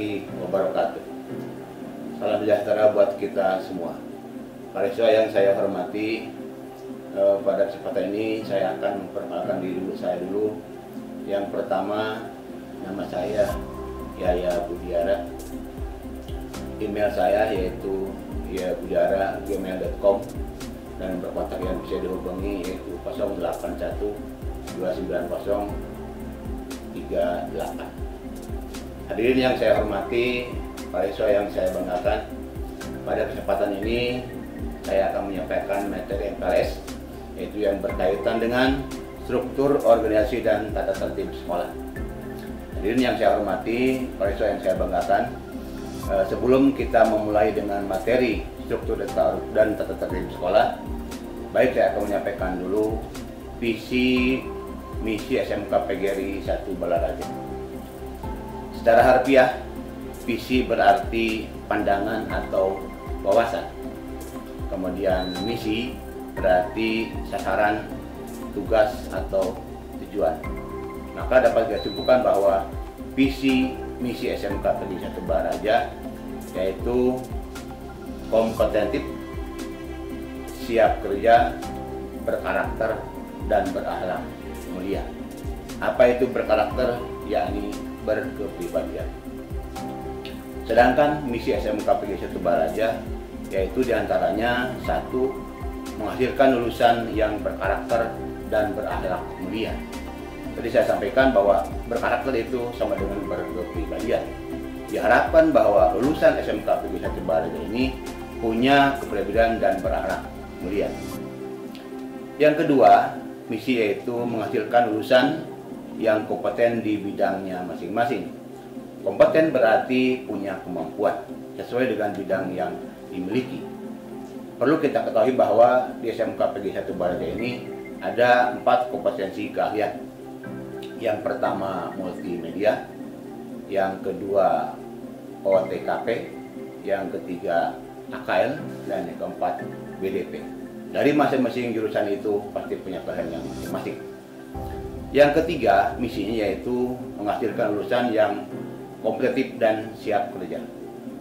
warahmatullahi wabarakatuh. Salam sejahtera buat kita semua. Para siswa yang saya hormati, pada kesempatan ini saya akan memperkenalkan diri saya dulu. Yang pertama, nama saya Yaya Budiara. Email saya yaitu yabudiara@gmail.com, dan nomor kontak yang bisa dihubungi yaitu 081 290 38. Hadirin yang saya hormati, para siswa yang saya banggakan, pada kesempatan ini saya akan menyampaikan materi MPLS, yaitu yang berkaitan dengan struktur, organisasi, dan tata tertib sekolah. Hadirin yang saya hormati, para siswa yang saya banggakan, sebelum kita memulai dengan materi struktur dan tata tertib sekolah, baik saya akan menyampaikan dulu visi misi SMK PGRI 1 Balaraja. Secara harfiah, visi berarti pandangan atau wawasan. Kemudian misi berarti sasaran, tugas atau tujuan. Maka dapat kita simpulkan bahwa visi misi SMK PGRI 1 Balaraja yaitu kompetentif, siap kerja, berkarakter, dan berakhlak mulia. Apa itu berkarakter? Yakni berkepribadian. Sedangkan misi SMK PGRI 1 Balaraja yaitu diantaranya: 1. Menghasilkan lulusan yang berkarakter dan berakhlak mulia. Tadi saya sampaikan bahwa berkarakter itu sama dengan berkepribadian. Diharapkan bahwa lulusan SMK PGRI 1 Balaraja ini punya kepribadian dan berakhlak mulia. Yang kedua, misi yaitu menghasilkan lulusan yang kompeten di bidangnya masing-masing. Kompeten berarti punya kemampuan sesuai dengan bidang yang dimiliki. Perlu kita ketahui bahwa di SMK PGRI 1 Balaraja ini ada 4 kompetensi keahlian. Yang pertama multimedia, yang kedua OTKP, yang ketiga AKL, dan yang keempat BDP. Dari masing-masing jurusan itu pasti punya keahlian yang masing-masing. Yang ketiga, misinya yaitu menghasilkan lulusan yang kompetitif dan siap kerja.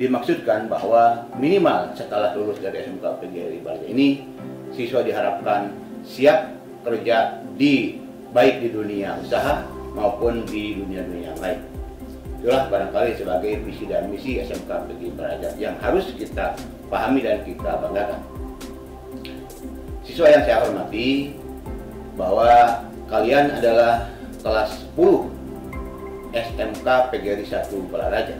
Dimaksudkan bahwa minimal setelah lulus dari SMK PGRI Balaraja ini, siswa diharapkan siap kerja baik di dunia usaha maupun di dunia-dunia yang lain. Itulah barangkali sebagai visi dan misi SMK PGRI Balaraja yang harus kita pahami dan kita banggakan. Siswa yang saya hormati, bahwa kalian adalah kelas 10 SMK PGRI 1 Balaraja.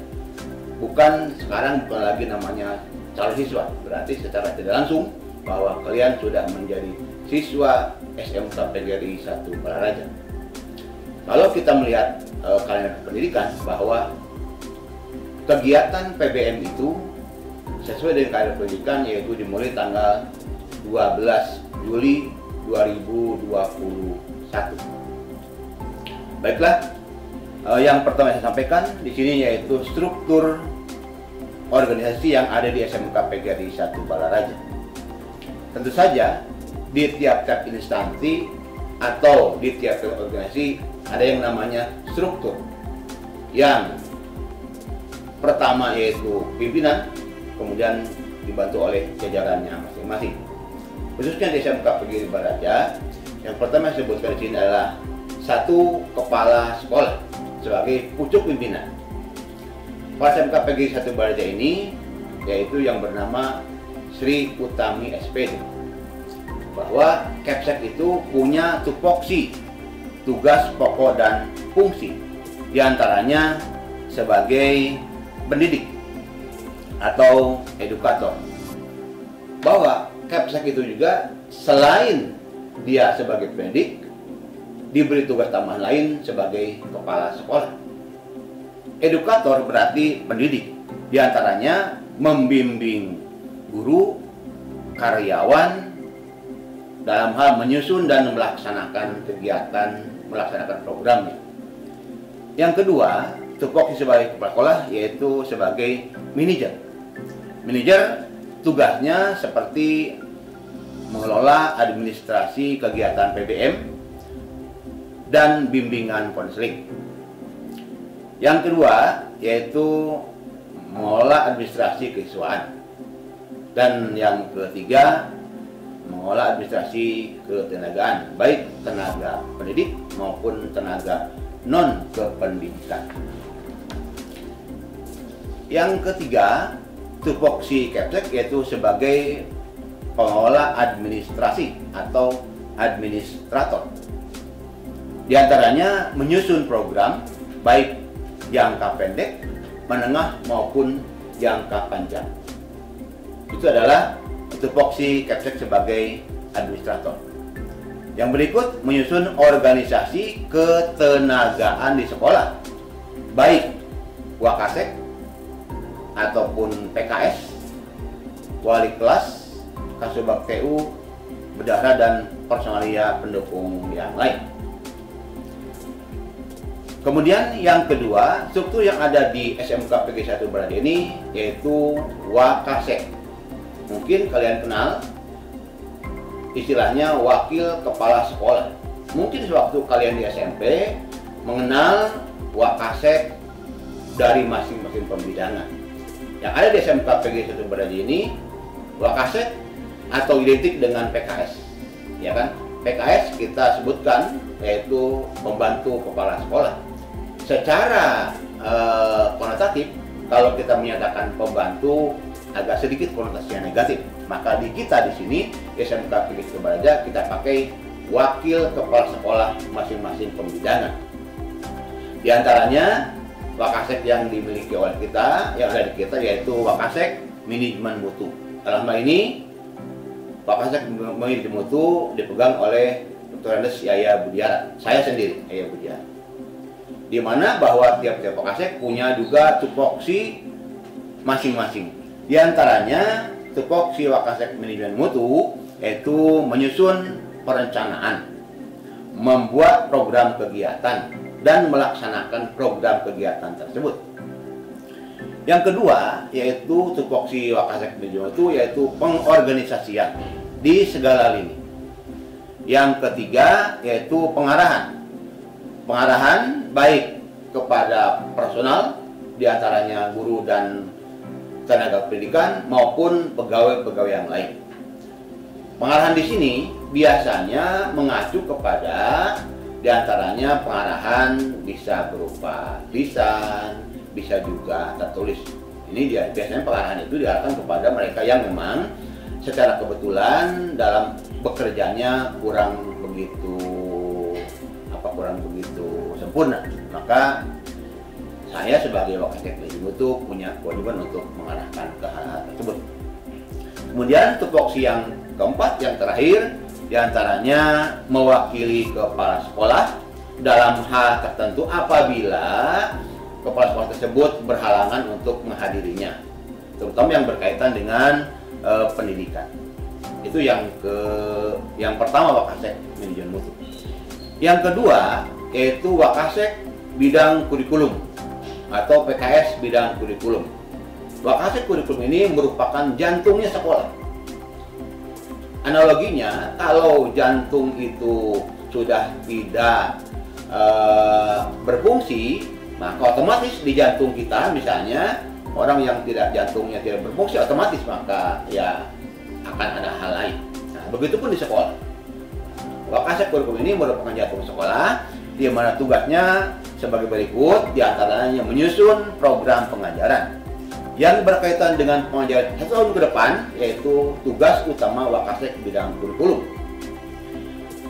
Sekarang bukan lagi namanya calon siswa, berarti secara tidak langsung bahwa kalian sudah menjadi siswa SMK PGRI 1 Balaraja. Kalau kita melihat kalender pendidikan, bahwa kegiatan PBM itu sesuai dengan kalender pendidikan yaitu dimulai tanggal 12 Juli 2021. Baiklah, yang pertama saya sampaikan di sini yaitu struktur organisasi yang ada di SMK PGRI 1 Balaraja. Tentu saja di tiap-tiap instansi atau di tiap-tiap organisasi ada yang namanya struktur. Yang pertama yaitu pimpinan, kemudian dibantu oleh jajarannya masing-masing. Khususnya di SMK PGRI Balaraja, yang pertama saya sebutkan di sini adalah 1 kepala sekolah sebagai pucuk pimpinan. Kepala SMK PGRI 1 Balaraja ini yaitu yang bernama Sri Utami SPD. Bahwa Kepsek itu punya tupoksi, tugas pokok dan fungsi, diantaranya sebagai pendidik atau edukator. Bahwa Kepsek itu juga selain dia sebagai pendidik, diberi tugas tambahan lain sebagai kepala sekolah. Edukator berarti pendidik, diantaranya membimbing guru, karyawan dalam hal menyusun dan melaksanakan kegiatan, melaksanakan programnya. Yang kedua, tupoksi sebagai kepala sekolah yaitu sebagai manajer. Manajer tugasnya seperti mengelola administrasi kegiatan PBM dan bimbingan konseling. Yang kedua yaitu mengelola administrasi kesiswaan. Dan yang ketiga, mengelola administrasi ketenagaan, baik tenaga pendidik maupun tenaga non-kependidikan. Yang ketiga, tupoksi Kepsek yaitu sebagai pengelola administrasi atau administrator. Di antaranya menyusun program baik jangka pendek, menengah maupun jangka panjang. Itu adalah tupoksi Kepsek sebagai administrator. Yang berikut menyusun organisasi ketenagaan di sekolah, baik Wakasek ataupun PKS, wali kelas, Kasubag TU, bendahara dan personalia pendukung yang lain. Kemudian yang kedua, struktur yang ada di SMK PG 1 Baradia ini yaitu Wakasek. Mungkin kalian kenal istilahnya wakil kepala sekolah. Mungkin sewaktu kalian di SMP mengenal Wakasek dari masing-masing pembidangan. Yang ada di SMK PG 1 Baradia ini, Wakasek atau identik dengan PKS, ya kan? PKS kita sebutkan yaitu pembantu kepala sekolah. Secara konotatif, kalau kita menyatakan pembantu agak sedikit konotasinya negatif. Maka di kita di sini SMK PG 1 Baradia kita pakai wakil kepala sekolah masing-masing pembidangan. Di antaranya Wakasek yang dimiliki oleh kita, yang ada di kita yaitu Wakasek Manajemen Mutu. Dalam hal ini Wakasek Manajemen Mutu dipegang oleh Dr. Andes Yaya Budiara, saya sendiri Yaya Budiara. Di mana bahwa tiap-tiap Wakasek punya juga tupoksi masing-masing. Di antaranya tupoksi Wakasek Manajemen Mutu yaitu menyusun perencanaan, membuat program kegiatan, dan melaksanakan program kegiatan tersebut. Yang kedua yaitu tupoksi Wakasek Manajemen Mutu yaitu pengorganisasian di segala lini. Yang ketiga yaitu pengarahan. Pengarahan baik kepada personal, diantaranya guru dan tenaga pendidikan maupun pegawai-pegawai yang lain. Pengarahan di sini biasanya mengacu kepada diantaranya pengarahan bisa berupa lisan, bisa juga tertulis. Ini dia biasanya pengarahan itu diarahkan kepada mereka yang memang secara kebetulan dalam bekerjanya kurang begitu sempurna. Maka saya sebagai Wakasek Manajemen Mutu punya kewajiban untuk mengarahkan ke hal tersebut. Kemudian tupoksi yang keempat, yang terakhir, diantaranya mewakili kepala sekolah dalam hal tertentu apabila kepala sekolah tersebut berhalangan untuk menghadirinya, terutama yang berkaitan dengan pendidikan. Itu yang pertama Wakasek Manajemen Mutu. Yang kedua yaitu Wakasek bidang kurikulum atau PKS bidang kurikulum. Wakasek kurikulum ini merupakan jantungnya sekolah. Analoginya, kalau jantung itu sudah tidak berfungsi, maka otomatis di jantung kita misalnya orang yang jantungnya tidak berfungsi, otomatis maka ya akan ada hal lain. Nah, begitupun di sekolah. Wakasek kurikulum ini merupakan jantung sekolah, di mana tugasnya sebagai berikut, diantaranya menyusun program pengajaran yang berkaitan dengan pengajaran 1 tahun ke depan, yaitu tugas utama Wakasek bidang kurikulum.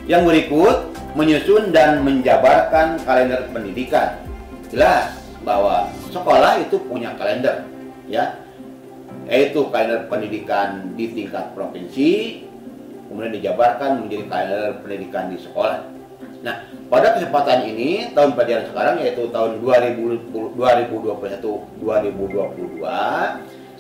Yang berikut, menyusun dan menjabarkan kalender pendidikan. Jelas bahwa sekolah itu punya kalender, ya, yaitu kalender pendidikan di tingkat provinsi, kemudian dijabarkan menjadi kalender pendidikan di sekolah. Nah, pada kesempatan ini, tahun pelajaran sekarang yaitu tahun 2021-2022,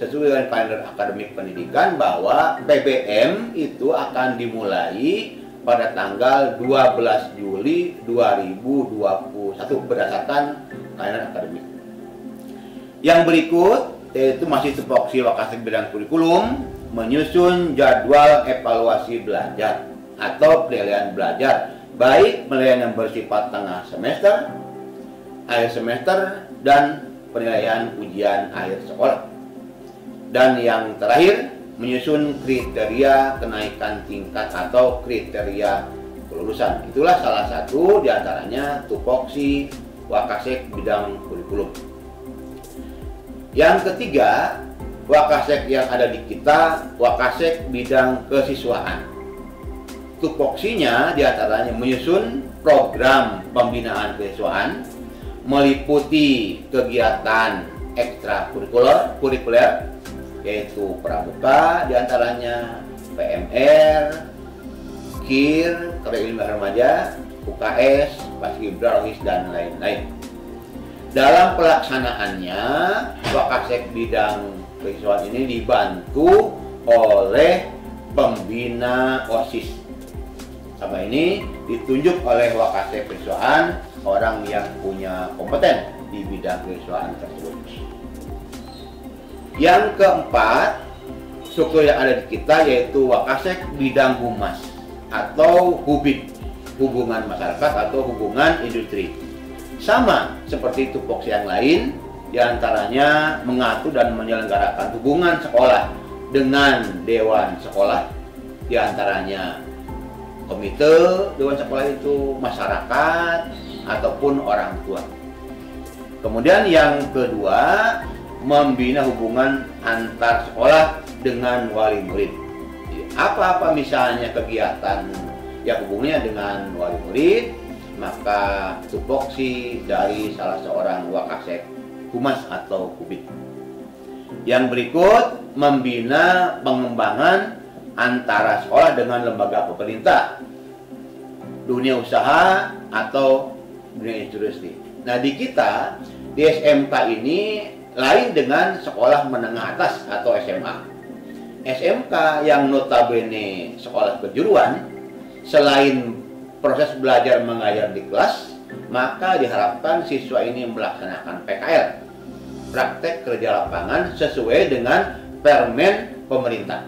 sesuai dengan kalender akademik pendidikan bahwa PBM itu akan dimulai pada tanggal 12 Juli 2021 berdasarkan kalender akademik. Yang berikut yaitu masih tupoksi Wakasek bidang kurikulum, menyusun jadwal evaluasi belajar atau penilaian belajar, baik penilaian yang bersifat tengah semester, akhir semester, dan penilaian ujian akhir sekolah. Dan yang terakhir, menyusun kriteria kenaikan tingkat atau kriteria kelulusan. Itulah salah satu diantaranya tupoksi Wakasek bidang kurikulum. Yang ketiga, Wakasek yang ada di kita, Wakasek bidang kesiswaan. Tupoksinya diantaranya menyusun program pembinaan kesiswaan, meliputi kegiatan ekstrakurikuler, yaitu pramuka diantaranya PMR, KIR, Kerja Ilmiah Remaja, UKS, Paskibraka, dan lain-lain. Dalam pelaksanaannya, Wakasek bidang kesiswaan ini dibantu oleh pembina OSIS. Sama ini ditunjuk oleh Wakasek kesiswaan orang yang punya kompeten di bidang kesiswaan tersebut. Yang keempat, struktur yang ada di kita yaitu Wakasek bidang humas atau hubid, hubungan masyarakat atau hubungan industri. Sama seperti tupoksi yang lain, diantaranya mengatur dan menyelenggarakan hubungan sekolah dengan dewan sekolah, diantaranya komite dewan sekolah itu masyarakat ataupun orang tua. Kemudian yang kedua, membina hubungan antar sekolah dengan wali murid. Apa-apa misalnya kegiatan yang hubungannya dengan wali murid, maka tupoksi dari salah seorang Wakasek humas atau hubid. Yang berikut, membina pengembangan antara sekolah dengan lembaga pemerintah, dunia usaha atau dunia industri. Nah, di kita di SMK ini lain dengan sekolah menengah atas atau SMA. SMK yang notabene sekolah kejuruan, selain proses belajar mengajar di kelas, maka diharapkan siswa ini melaksanakan PKL, praktek kerja lapangan sesuai dengan permen pemerintah.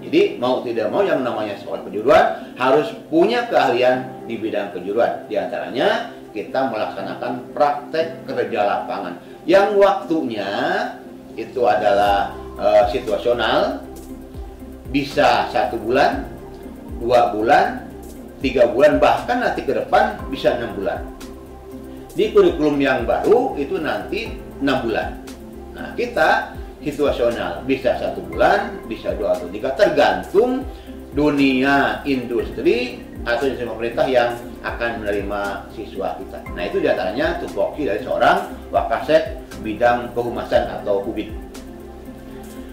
Jadi mau tidak mau yang namanya sekolah kejuruan harus punya keahlian di bidang kejuruan. Di antaranya kita melaksanakan praktek kerja lapangan yang waktunya itu adalah situasional, bisa 1 bulan, 2 bulan, 3 bulan, bahkan nanti ke depan bisa 6 bulan. Di kurikulum yang baru itu nanti 6 bulan. Nah, kita situasional, bisa 1 bulan, bisa 2 atau 3, tergantung dunia industri atau instansi pemerintah yang akan menerima siswa kita. Nah, itu diantaranya tupoksi dari seorang Wakasek bidang kehumasan atau hubid.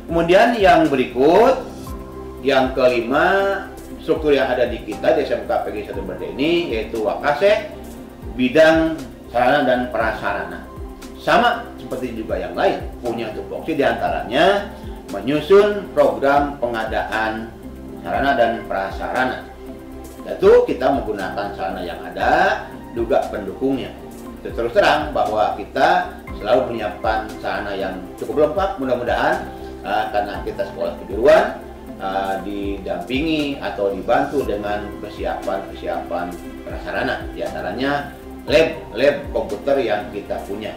Kemudian yang berikut, yang kelima, struktur yang ada di kita di SMK PGRI 1 Berde ini yaitu Wakasek bidang sarana dan prasarana. Sama seperti juga yang lain, punya tupoksi diantaranya menyusun program pengadaan sarana dan prasarana. Yaitu kita menggunakan sarana yang ada, juga pendukungnya. Terus terang bahwa kita selalu menyiapkan sarana yang cukup lengkap, mudah-mudahan karena kita sekolah kejuruan didampingi atau dibantu dengan kesiapan prasarana, diantaranya lab komputer yang kita punya.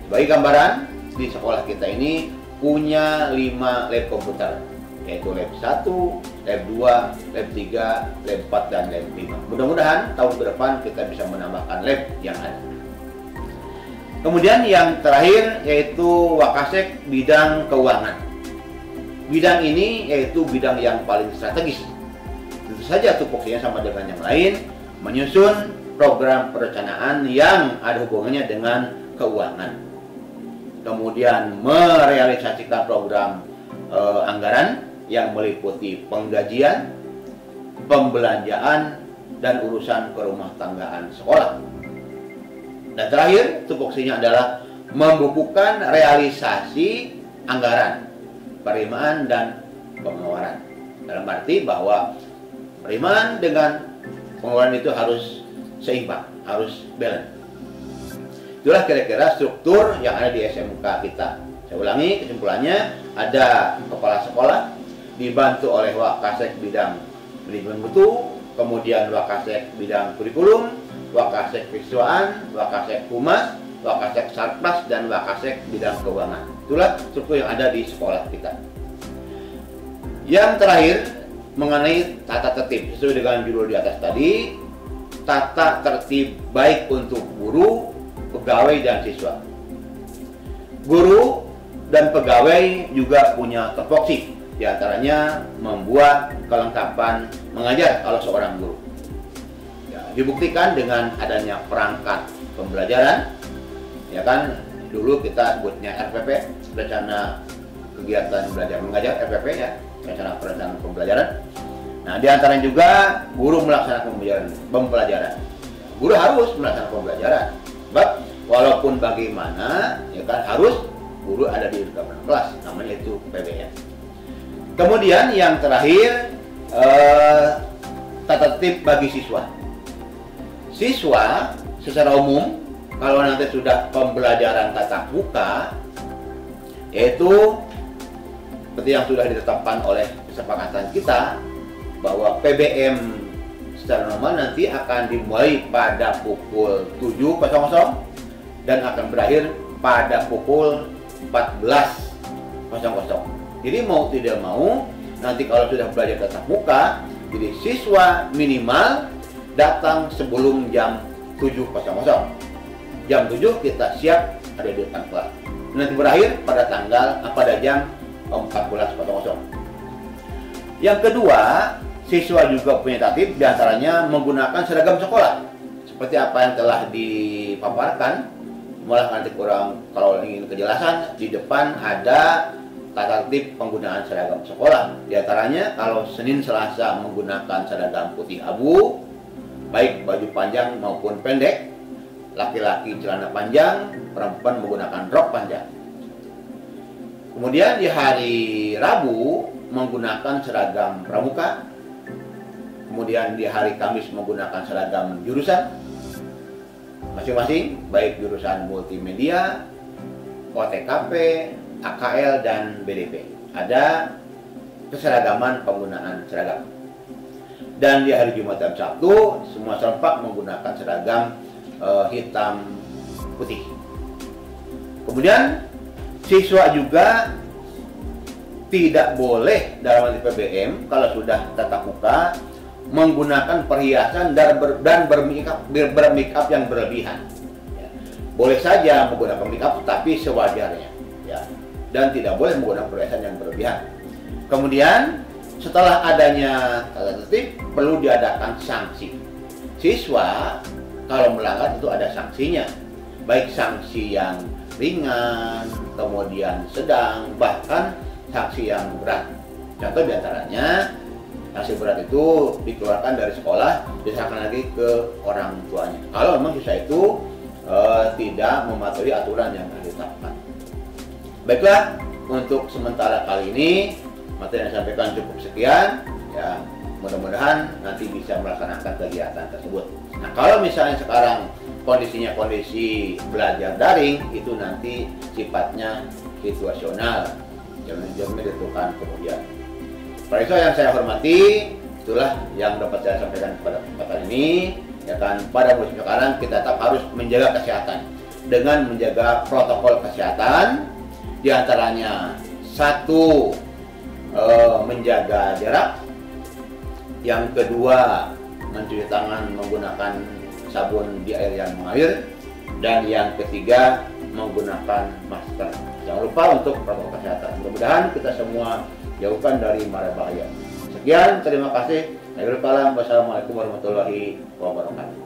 Sebagai gambaran, di sekolah kita ini punya 5 lab komputer, yaitu lab 1, lab 2, lab 3, lab 4, dan lab 5. Mudah-mudahan tahun ke depan kita bisa menambahkan lab yang ada. Kemudian yang terakhir yaitu Wakasek bidang keuangan. Bidang ini yaitu bidang yang paling strategis. Tentu saja tupoksinya sama dengan yang lain, menyusun program perencanaan yang ada hubungannya dengan keuangan. Kemudian merealisasikan program anggaran yang meliputi penggajian, pembelanjaan, dan urusan kerumah tanggaan sekolah. Dan terakhir, tupoksinya adalah membukukan realisasi anggaran, penerimaan, dan pengeluaran. Dalam arti bahwa penerimaan dengan pengeluaran itu harus seimbang, harus balance. Itulah kira-kira struktur yang ada di SMK kita. Saya ulangi kesimpulannya, ada kepala sekolah dibantu oleh Wakasek bidang manajemen mutu, kemudian Wakasek bidang kurikulum, Wakasek kesiswaan, Wakasek humas, Wakasek Sarpras, dan Wakasek bidang keuangan. Itulah struktur yang ada di sekolah kita. Yang terakhir, mengenai tata tertib. Sesuai dengan judul di atas tadi, tata tertib baik untuk guru, pegawai, dan siswa. Guru dan pegawai juga punya tupoksi, di antaranya membuat kelengkapan mengajar kalau seorang guru. Ya, dibuktikan dengan adanya perangkat pembelajaran, ya kan, dulu kita sebutnya RPP, rencana kegiatan belajar mengajar, RPP ya, rencana perencanaan pembelajaran. Nah, di antaranya juga guru melaksanakan pembelajaran. Guru harus melaksanakan pembelajaran. Sebab walaupun bagaimana, ya kan, harus guru ada di depan kelas, namanya itu PBM. Kemudian yang terakhir, tata tertib bagi siswa. Siswa secara umum, kalau nanti sudah pembelajaran tatap muka, yaitu seperti yang sudah ditetapkan oleh kesepakatan kita, bahwa PBM secara normal nanti akan dimulai pada pukul 7.00 dan akan berakhir pada pukul 14.00. Jadi mau tidak mau, nanti kalau sudah belajar tatap muka, jadi siswa minimal datang sebelum jam 7.00. Jam 7 kita siap ada di depan kelas. Nanti berakhir pada jam 14.00. Yang kedua, siswa juga punya tatib, diantaranya menggunakan seragam sekolah. Seperti apa yang telah dipaparkan, malah nanti kurang, kalau ingin kejelasan, di depan ada tata tertib penggunaan seragam sekolah. Di antaranya kalau Senin Selasa menggunakan seragam putih abu, baik baju panjang maupun pendek, laki-laki celana panjang, perempuan menggunakan rok panjang. Kemudian di hari Rabu menggunakan seragam pramuka. Kemudian di hari Kamis menggunakan seragam jurusan masing-masing, baik jurusan multimedia, OTKP, AKL, dan BDP. Ada keseragaman penggunaan seragam. Dan di hari Jumat dan Sabtu semua serempak menggunakan seragam hitam putih. Kemudian siswa juga tidak boleh dalam PBM kalau sudah tatap muka menggunakan perhiasan dan bermake up yang berlebihan. Ya. Boleh saja menggunakan make up tapi sewajarnya, ya. Dan tidak boleh menggunakan perhiasan yang berlebihan. Kemudian setelah adanya tata tertib perlu diadakan sanksi. Siswa kalau melanggar itu ada sanksinya, baik sanksi yang ringan, kemudian sedang, bahkan sanksi yang berat. Contoh diantaranya, sanksi berat itu dikeluarkan dari sekolah, diserahkan lagi ke orang tuanya. Kalau memang siswa itu tidak mematuhi aturan yang ditetapkan. Baiklah, untuk sementara kali ini materi yang disampaikan cukup sekian. Ya, mudah-mudahan nanti bisa melaksanakan kegiatan tersebut. Nah, kalau misalnya sekarang kondisinya kondisi belajar daring, itu nanti sifatnya situasional, jangan ditentukan kemudian. Para siswa yang saya hormati, itulah yang dapat saya sampaikan pada kesempatan ini. Ya kan, pada musim sekarang kita tetap harus menjaga kesehatan dengan menjaga protokol kesehatan, diantaranya satu, menjaga jarak, yang kedua mencuci tangan menggunakan sabun di air yang mengalir, dan yang ketiga menggunakan masker. Jangan lupa untuk protokol kesehatan. Mudah-mudahan kita semua jauhkan dari mara bahaya. Sekian, terima kasih. Wassalamualaikum warahmatullahi wabarakatuh.